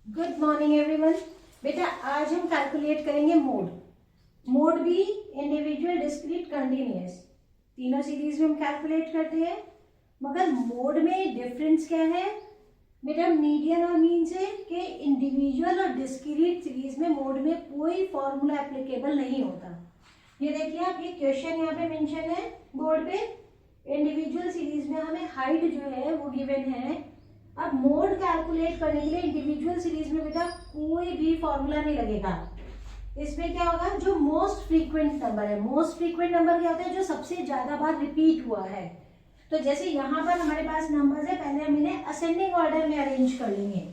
Good morning everyone. बेटा आज हम कैलकुलेट करेंगे मोड भी इंडिविजुअल, डिस्क्रीट, कंटिन्यूअस, तीनों सीरीज में हम कैलकुलेट करते हैं। मगर मोड में डिफरेंस क्या है बेटा? मीडियन और मीन से कि इंडिविजुअल और डिस्क्रीट सीरीज में मोड में कोई फॉर्मूला एप्लीकेबल नहीं होता। ये देखिए आप, ये क्वेश्चन यहाँ पे मेंशन है बोर्ड पे। इंडिविजुअल सीरीज में हमें हाइट जो है वो गिवन है। अब मोड कैलकुलेट करने के लिए इंडिविजुअल सीरीज में बेटा कोई भी फॉर्मूला नहीं लगेगा। इसमें क्या होगा? जो मोस्ट फ्रीक्वेंट नंबर है, मोस्ट फ्रीक्वेंट नंबर क्या होता है? जो सबसे ज्यादा बार रिपीट हुआ है। तो जैसे यहाँ पर हमारे पास नंबर्स है, पहले हम इन्हें असेंडिंग ऑर्डर में अरेंज कर लेंगे,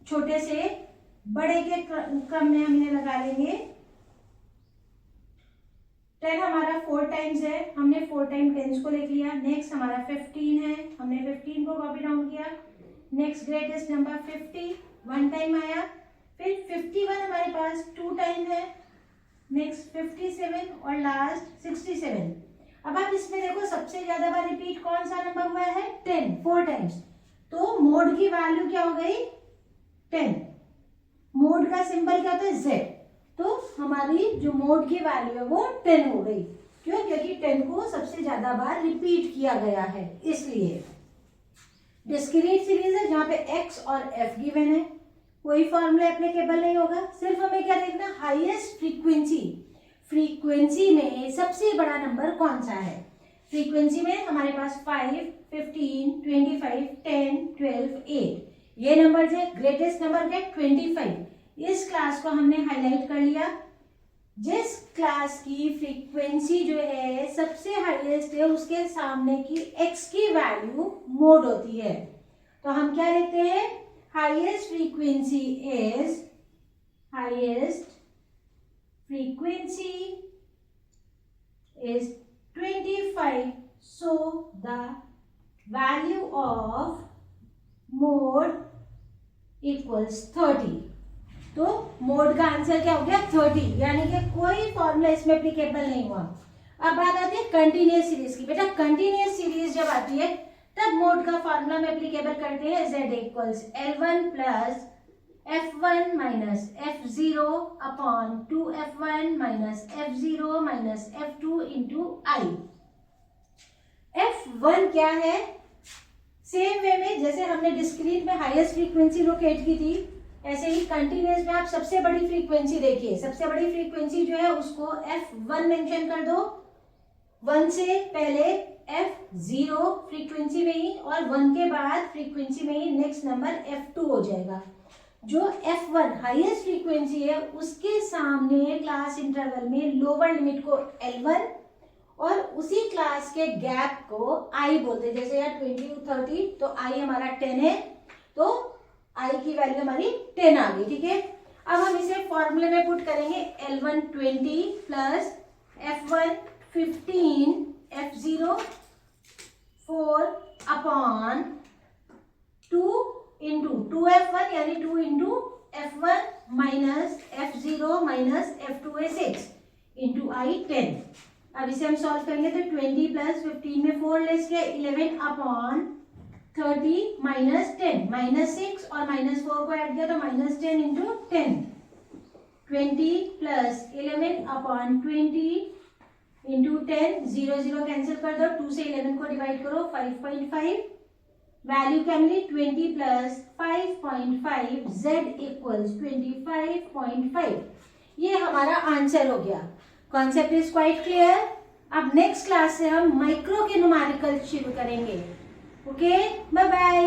छोटे से बड़े के क्रम में हम इन्हें लगा लेंगे। 10 हमारा 4 टाइम्स है, हमने 4 टाइम 10 को लिख लिया। नेक्स्ट हमारा 15 है, हमने 15 को कॉपी डाउन किया। नेक्स्ट ग्रेटेस्ट नंबर 50 1 टाइम आया। फिर 51 हमारे पास 2 टाइम है। नेक्स्ट 57 और लास्ट 67। अब आप इसमें देखो सबसे ज्यादा बार रिपीट कौन सा नंबर हुआ है? 10, 4 टाइम्स। तो मोड की वैल्यू क्या हो गई? 10। मोड का सिंबल क्या होता है? Z। तो हमारी जो मोड की वैल्यू है वो 10 हो गई। क्यों? क्योंकि 10 को सबसे ज्यादा बार रिपीट किया गया है, इसलिए। डिस्क्रीट सीरीज है जहां पे x और f गिवन है, कोई फॉर्मूला एप्लीकेबल नहीं होगा। सिर्फ हमें क्या देखना? Highest frequency. फ्रीक्वेंसी में सबसे बड़ा नंबर कौन सा है? फ्रीक्वेंसी में हमारे पास 5, 15, 25, 10, 12, 8 ये नंबर है। ग्रेटेस्ट नंबर है 25। इस क्लास को हमने हाईलाइट कर लिया। जिस क्लास की फ्रीक्वेंसी जो है सबसे हाईएस्ट है, उसके सामने की x की वैल्यू मोड होती है। तो हम क्या लिखते हैं? Highest frequency is, highest frequency is 25, so the value of mode equals 30। तो मोड का आंसर क्या हो गया? 30, यानी कि कोई फॉर्मूला इसमें एप्लीकेबल नहीं हुआ। अब बात आती है कंटिन्यूअस सीरीज की। बेटा कंटिन्यूअस सीरीज जब आती है तब मोड का फॉर्मूला में एप्लीकेबल करते हैं z equals L1 plus F1 minus F0 upon 2F1 minus F0 minus F2 into I। F1 क्या है? सेम वे में जैसे हमने डिस्क्रीट में हाईएस्ट फ्रीक्वेंसी लोकेट की थी, ऐसे ही कंटिन्यूअस में आप सबसे बड़ी फ्रीक्वेंसी देखिए। सबसे बड़ी फ्रीक्वेंसी जो है उसको F1 मेंशन कर दो। 1 से पहले F0 फ्रीक्वेंसी में ही, और 1 के बाद फ्रीक्वेंसी में ही नेक्स्ट नंबर F2 हो जाएगा। जो F1 हाईएस्ट फ्रीक्वेंसी है उसके सामने क्लास इंटरवल में लोअर लिमिट को L1 और उसी क्लास के गैप को I बोलते हैं। जैसे यार 20 to 30, तो I हमारा 10 है, तो I की वैल्यू हमारी 10 आ गई। ठीक है, अब हम इसे फॉर्मूले में पुट करेंगे। L1 20 plus F1 15, F0 4 upon 2 into 2F1 यानी 2 into F1 minus F0 minus F2 है 6 इंटू I 10। अब इसे हम सॉल्व करेंगे तो 20 प्लस 15 में 4 लेस किया 11 अपॉन 30 माइनस 10, माइनस 6 और माइनस 4 को ऐड किया तो minus 10 into 10। 20 plus 11 upon 20 into 10, 0 0 cancel कर दो, 2 से 11 को डिवाइड करो 5.5। वैल्यू क्या मिली? 20 प्लस 5.5, z इक्वल्स 25.5। ये हमारा आंसर हो गया। Concept is quite clear. अब नेक्स्ट क्लास से हम माइक्रो के न्यूमेरिकल शुरू करेंगे। Okay, bye bye.